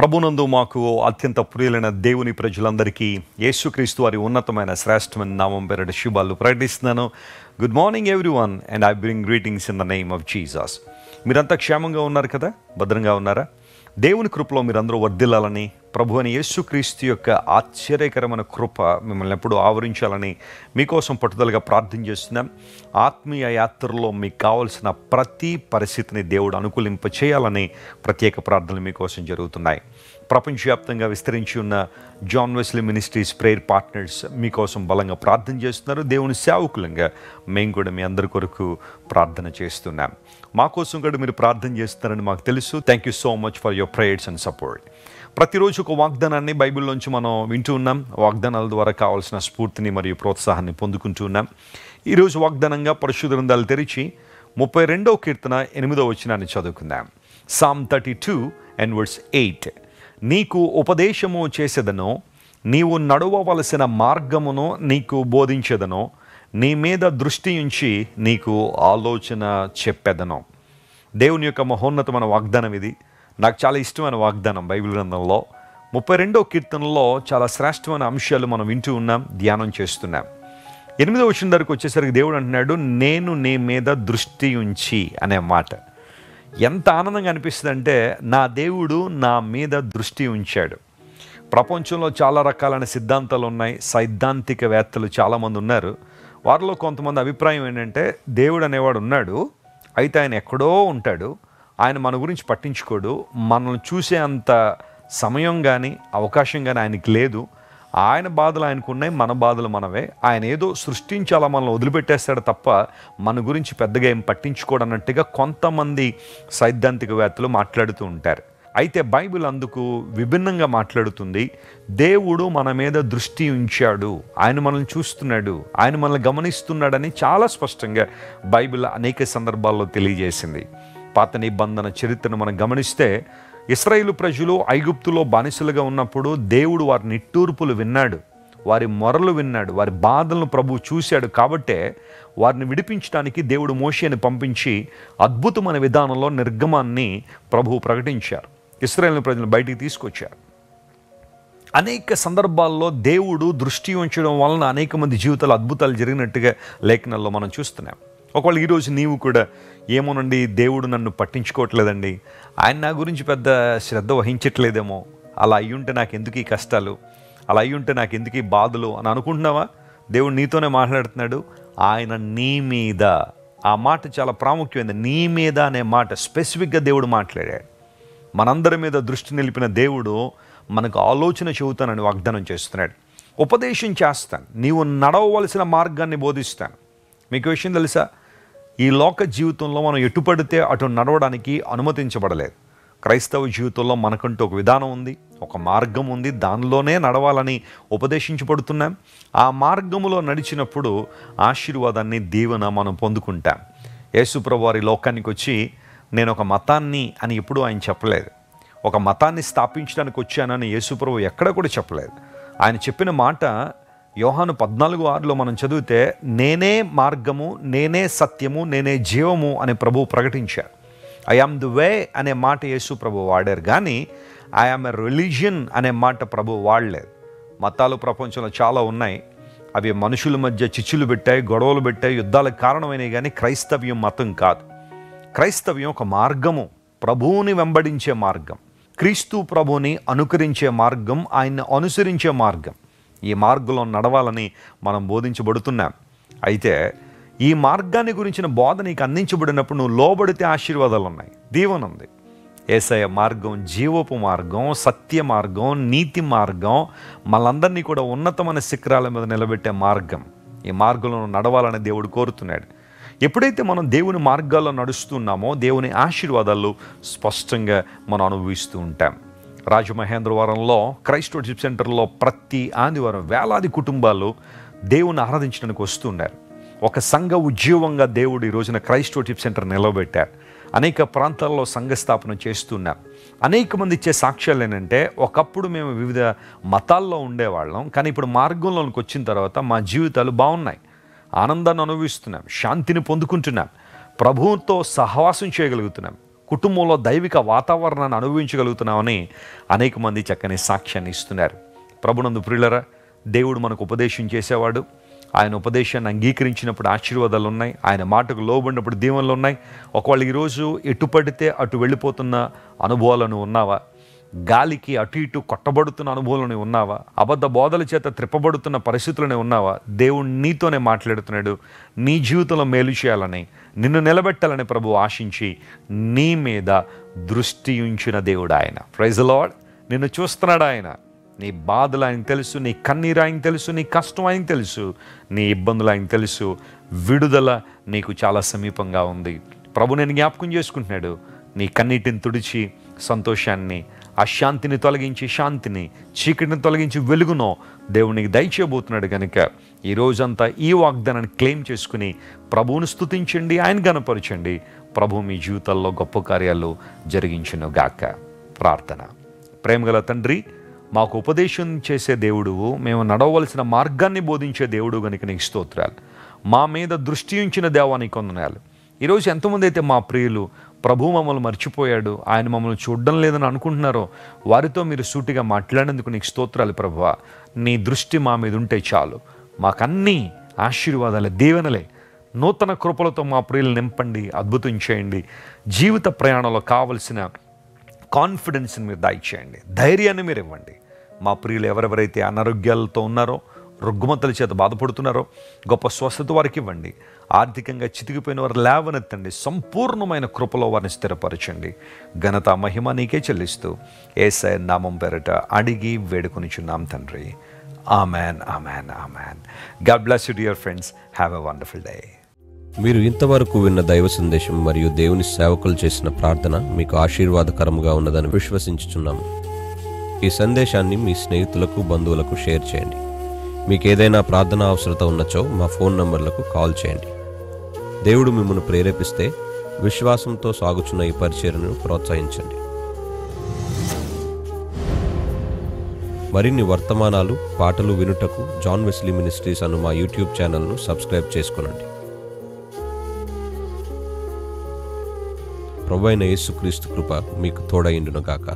ప్రభునందు మాకు అత్యంత ప్రియులైన దేవుని ప్రజలందరికీ యేసుక్రీస్తు వారి ఉన్నతమైన శ్రేష్టమైన నామం పేరిట శుభాలు ప్రకటిస్తున్నాను. Good morning everyone and I bring greetings in the name of Jesus. మీరంతా క్షేమంగా ఉన్నారు కదా? భద్రంగా ఉన్నారా? దేవుని కృపలో మీరందరూ వర్ధిల్లాలని, ప్రభు అని యేసుక్రీస్తు యొక్క ఆశ్చర్యకరమైన కృప మిమ్మల్ని ఎప్పుడూ ఆవరించాలని మీకోసం పట్టుదలగా ప్రార్థన చేస్తున్నాం. ఆత్మీయ యాత్రలో మీకు కావాల్సిన ప్రతి పరిస్థితిని దేవుడు అనుకూలింప చేయాలని ప్రత్యేక ప్రార్థనలు మీకోసం జరుగుతున్నాయి. ప్రపంచవ్యాప్తంగా విస్తరించి ఉన్న John Wesley ministries prayer partners మీకోసం బలంగా ప్రార్థన చేస్తున్నారు. దేవుని సేవకులంగా మేము కూడా మీ అందరి కొరకు ప్రార్థన చేస్తున్నాం. మా కోసం కూడా మీరు ప్రార్థన చేస్తున్నారని మాకు తెలుసు. Thank you so much for your prayers and support. ప్రతిరోజు ఒక వాగ్దానాన్ని బైబిల్లోంచి మనం వింటూ ఉన్నాం. వాగ్దానాల ద్వారా కావాల్సిన స్ఫూర్తిని మరియు ప్రోత్సాహాన్ని పొందుకుంటూ ఉన్నాం. ఈరోజు వాగ్దానంగా పరిశుద్ధ గ్రంథాలు తెరిచి 32వ కీర్తన 8వ వచనాన్ని చదువుకుందాం. Psalm 32 and verse 8. నీకు ఉపదేశము చేసేదనో, నీవు నడవవలసిన మార్గమును నీకు బోధించేదనో, నీ మీద దృష్టి ఉంచి నీకు ఆలోచన చెప్పేదనో. దేవుని యొక్క మహోన్నతమైన వాగ్దానం ఇది. నాకు చాలా ఇష్టమైన వాగ్దానం. బైబిల్ గ్రంథంలో 32వ కీర్తనలో చాలా శ్రేష్టమైన అంశాలు మనం వింటూ ఉన్నాం, ధ్యానం చేస్తున్నాం. 8వ వచనం దగ్గరకు వచ్చేసరికి దేవుడు అంటున్నాడు, నేను నీ మీద దృష్టి ఉంచి అనే మాట. ఎంత ఆనందంగా అనిపిస్తుంది అంటే, నా దేవుడు నా మీద దృష్టి ఉంచాడు. ప్రపంచంలో చాలా రకాలైన సిద్ధాంతాలు ఉన్నాయి, సైద్ధాంతికవేత్తలు చాలామంది ఉన్నారు. వారిలో కొంతమంది అభిప్రాయం ఏంటంటే, దేవుడు అనేవాడు ఉన్నాడు, అయితే ఆయన ఎక్కడో ఉంటాడు, ఆయన మన గురించి పట్టించుకోడు, మనల్ని చూసే అంత సమయం కానీ అవకాశం కానీ ఆయనకి లేదు, ఆయన బాధలు ఆయనకు ఉన్నాయి, మన బాధలు మనవే, ఆయన ఏదో సృష్టించాలా మనల్ని వదిలిపెట్టేస్తాడు తప్ప మన గురించి పెద్దగా ఏం పట్టించుకోడు అన్నట్టుగా కొంతమంది సైద్ధాంతికవేత్తలు మాట్లాడుతూ ఉంటారు. అయితే బైబిల్ అందుకు విభిన్నంగా మాట్లాడుతుంది. దేవుడు మన మీద దృష్టి ఉంచాడు, ఆయన మనల్ని చూస్తున్నాడు, ఆయన మనల్ని గమనిస్తున్నాడని చాలా స్పష్టంగా బైబిల్ అనేక సందర్భాల్లో తెలియజేసింది. పాత నిబంధన చరిత్రను మనం గమనిస్తే, ఇశ్రాయేలు ప్రజలు ఐగుప్తులో బానిసలుగా ఉన్నప్పుడు దేవుడు వారి నిట్టూర్పులు విన్నాడు, వారి మొరలు విన్నాడు, వారి బాధలను ప్రభువు చూశాడు. కాబట్టే వారిని విడిపించడానికి దేవుడు మోషేని పంపించి అద్భుతమైన విధానంలో నిర్గమాన్ని ప్రభువు ప్రకటించారు. ఇశ్రాయేలు ప్రజలను బయటికి తీసుకొచ్చారు. అనేక సందర్భాల్లో దేవుడు దృష్టి ఉంచడం వలన అనేక మంది జీవితాలు అద్భుతాలు జరిగినట్టుగా లేఖనాల్లో మనం చూస్తున్నాం. ఒకవేళ ఈరోజు నీవు కూడా ఏమోనండి, దేవుడు నన్ను పట్టించుకోవట్లేదండి, ఆయన నా గురించి పెద్ద శ్రద్ధ వహించట్లేదేమో, అలా అయ్యుంటే నాకు ఎందుకు ఈ కష్టాలు, అలా అయ్యుంటే నాకు ఎందుకు ఈ బాధలు అని అనుకుంటున్నావా? దేవుడు నీతోనే మాట్లాడుతున్నాడు. ఆయన నీ మీద, ఆ మాట చాలా ప్రాముఖ్యమైనది. నీ మీద అనే మాట స్పెసిఫిక్గా దేవుడు మాట్లాడాడు. మనందరి మీద దృష్టి నిలిపిన దేవుడు మనకు ఆలోచన చెబుతానని వాగ్దానం చేస్తున్నాడు. ఉపదేశం చేస్తాను, నీవు నడవవలసిన మార్గాన్ని బోధిస్తాను. మీకు విషయం తెలుసా? ఈ లోక జీవితంలో మనం ఎటు పడితే అటు నడవడానికి అనుమతించబడలేదు. క్రైస్తవ జీవితంలో మనకంటూ ఒక విధానం ఉంది, ఒక మార్గం ఉంది, దానిలోనే నడవాలని ఉపదేశించబడుతున్నాం. ఆ మార్గములో నడిచినప్పుడు ఆశీర్వాదాన్ని, దీవెన మనం పొందుకుంటాం. యేసుప్రభువు వారి లోకానికి వచ్చి నేను ఒక మతాన్ని అని ఎప్పుడూ ఆయన చెప్పలేదు. ఒక మతాన్ని స్థాపించడానికి వచ్చానని యేసుప్రభువు ఎక్కడ కూడా చెప్పలేదు. ఆయన చెప్పిన మాట యోహాను 14:6 మనం చదివితే, నేనే మార్గము, నేనే సత్యము, నేనే జీవము అని ప్రభువు ప్రకటించారు. ఐ ఆమ్ ది వే అనే మాట యేసు ప్రభువు వాడారు, కానీ ఐ ఆమ్ ఎ రిలీజియన్ అనే మాట ప్రభువు వాడలేదు. మతాలు ప్రపంచంలో చాలా ఉన్నాయి, అవి మనుషుల మధ్య చిచ్చులు పెట్టాయి, గొడవలు పెట్టాయి, యుద్ధాలకు కారణమైనవి. కానీ క్రైస్తవ్యం మతం కాదు. క్రైస్తవ్యం ఒక మార్గము, ప్రభువుని వెంబడించే మార్గం, క్రీస్తు ప్రభువుని అనుకరించే మార్గం, ఆయన్ని అనుసరించే మార్గం. ఈ మార్గంలో నడవాలని మనం బోధించబడుతున్నాం. అయితే ఈ మార్గాన్ని గురించిన బోధ నీకు అందించబడినప్పుడు నువ్వు లోబడితే ఆశీర్వాదాలు ఉన్నాయి, దీవెన ఉంది. యేసయ్య మార్గం జీవపు మార్గం, సత్య మార్గం, నీతి మార్గం, మనందరినీ కూడా ఉన్నతమైన శిఖరాల మీద నిలబెట్టే మార్గం. ఈ మార్గంలో నడవాలని దేవుడు కోరుతున్నాడు. ఎప్పుడైతే మనం దేవుని మార్గాల్లో నడుస్తున్నామో దేవుని ఆశీర్వాదాలు స్పష్టంగా మనం అనుభవిస్తూ ఉంటాం. రాజమహేంద్రవరంలో క్రైస్ట్ వర్షిప్ సెంటర్లో ప్రతి ఆదివారం వేలాది కుటుంబాలు దేవుని ఆరాధించడానికి వస్తున్నారు. ఒక సంఘ ఉద్యోగంగా దేవుడు ఈ రోజున క్రైస్ట్ వర్షిప్ సెంటర్ నిలబెట్టారు. అనేక ప్రాంతాల్లో సంఘ స్థాపన చేస్తున్నాం. అనేక మంది ఇచ్చే సాక్ష్యాలు ఏంటంటే, ఒకప్పుడు మేము వివిధ మతాల్లో ఉండేవాళ్ళం, కానీ ఇప్పుడు మార్గంలోనికి వచ్చిన తర్వాత మా జీవితాలు బాగున్నాయి, ఆనందాన్ని అనుభవిస్తున్నాం, శాంతిని పొందుకుంటున్నాం, ప్రభువుతో సహవాసం చేయగలుగుతున్నాం, కుటుంబంలో దైవిక వాతావరణాన్ని అనుభవించగలుగుతున్నామని అనేక మంది చక్కని సాక్ష్యాన్ని ఇస్తున్నారు. ప్రభునందు ప్రియులరా, దేవుడు మనకు ఉపదేశం చేసేవాడు. ఆయన ఉపదేశాన్ని అంగీకరించినప్పుడు ఆశీర్వాదాలు ఉన్నాయి, ఆయన మాటకు లోబడినప్పుడు దీవెనలు ఉన్నాయి. ఒకవేళ ఈరోజు ఎటు పడితే అటు వెళ్ళిపోతున్న అనుభవాలను ఉన్నావా? గాలికి అటు ఇటు కొట్టబడుతున్న అనుభవాలను ఉన్నావా? అబద్ధ బోధల చేత త్రిప్పబడుతున్న పరిస్థితులనే ఉన్నావా? దేవుడు నీతోనే మాట్లాడుతున్నాడు. నీ జీవితంలో మేలు చేయాలని, నిన్ను నిలబెట్టాలని ప్రభు ఆశించి నీ మీద దృష్టి ఉంచిన దేవుడు ఆయన. Praise the Lord. నిన్ను చూస్తున్నాడు ఆయన. నీ బాధలు ఆయనకు తెలుసు, నీ కన్నీరు ఆయనకు తెలుసు, నీ కష్టం ఆయనకు తెలుసు, నీ ఇబ్బందులు ఆయనకు తెలుసు. విడుదల నీకు చాలా సమీపంగా ఉంది. ప్రభు నేను జ్ఞాపకం చేసుకుంటున్నాడు. నీ కన్నీటిని తుడిచి సంతోషాన్ని, అశాంతిని తొలగించి శాంతిని, చీకటిని తొలగించి వెలుగునో దేవునికి దయచేయబోతున్నాడు. కనుక ఈ రోజంతా ఈ వాగ్దానాన్ని క్లెయిమ్ చేసుకుని ప్రభువును స్తుతించండి, ఆయన గణపరచండి. ప్రభు మీ జీవితాల్లో గొప్ప కార్యాలు జరిగించును గాక. ప్రార్థన. ప్రేమగల తండ్రి, మాకు ఉపదేశం చేసే దేవుడు, మేము నడవలసిన మార్గాన్ని బోధించే దేవుడు కనుక నీకు స్తోత్రాలు. మా మీద దృష్టి ఉంచిన దేవానికి వందనాలు. ఈరోజు ఎంతమంది అయితే మా ప్రియులు ప్రభు మమ్మల్ని మర్చిపోయాడు, ఆయన మమ్మల్ని చూడడం లేదని అనుకుంటున్నారో వారితో మీరు సూటిగా మాట్లాడేందుకు నీకు స్తోత్రాలు ప్రభువా. నీ దృష్టి మా మీద ఉంటే చాలు. మాకన్నీ ఆశీర్వాదాలే, దీవెనలే. నూతన కృపలతో మా ప్రియులు నింపండి, అద్భుతం చేయండి. జీవిత ప్రయాణంలో కావలసిన కాన్ఫిడెన్స్ని మీరు దయచేయండి, ధైర్యాన్ని మీరు ఇవ్వండి. మా ప్రియులు ఎవరెవరైతే అనారోగ్యాలతో ఉన్నారో, రుగ్మతల చేత బాధపడుతున్నారో గొప్ప స్వస్థత వారికి ఇవ్వండి. ఆర్థికంగా చితికిపోయిన వారు లేవనెత్తండి. సంపూర్ణమైన కృపలో వారిని స్థిరపరచండి. ఘనత మహిమ నీకే చెల్లిస్తూ యేసయ్య నామం పేరట అడిగి వేడుకొనిచున్నాం తండ్రి. Amen, amen, amen. God bless you dear friends. Have a wonderful day. మీరు ఇంతవరకు విన్న దైవ సందేశం మరియు దేవుని సేవకులు చేసిన ప్రార్థన మీకు ఆశీర్వాదకరముగా ఉన్నదని విశ్వసించుచున్నాము. ఈ సందేశాన్ని మీ స్నేహితులకు, బంధువులకు షేర్ చేయండి. మీకు ఏదైనా ప్రార్థన అవసరత ఉన్నచో మా ఫోన్ నంబర్లకు కాల్ చేయండి. దేవుడు మిమ్మల్ని ప్రేరేపిస్తే విశ్వాసంతో సాగుచున్న ఈ పరిచర్యను ప్రోత్సహించండి. మరిన్ని వర్తమానాలు, పాటలు వినుటకు జాన్ వెస్లీ మినిస్ట్రీస్ అను మా యూట్యూబ్ ఛానల్ను సబ్స్క్రైబ్ చేసుకొనండి. ప్రభువైన యేసుక్రీస్తు కృప మీకు తోడైండును గాక.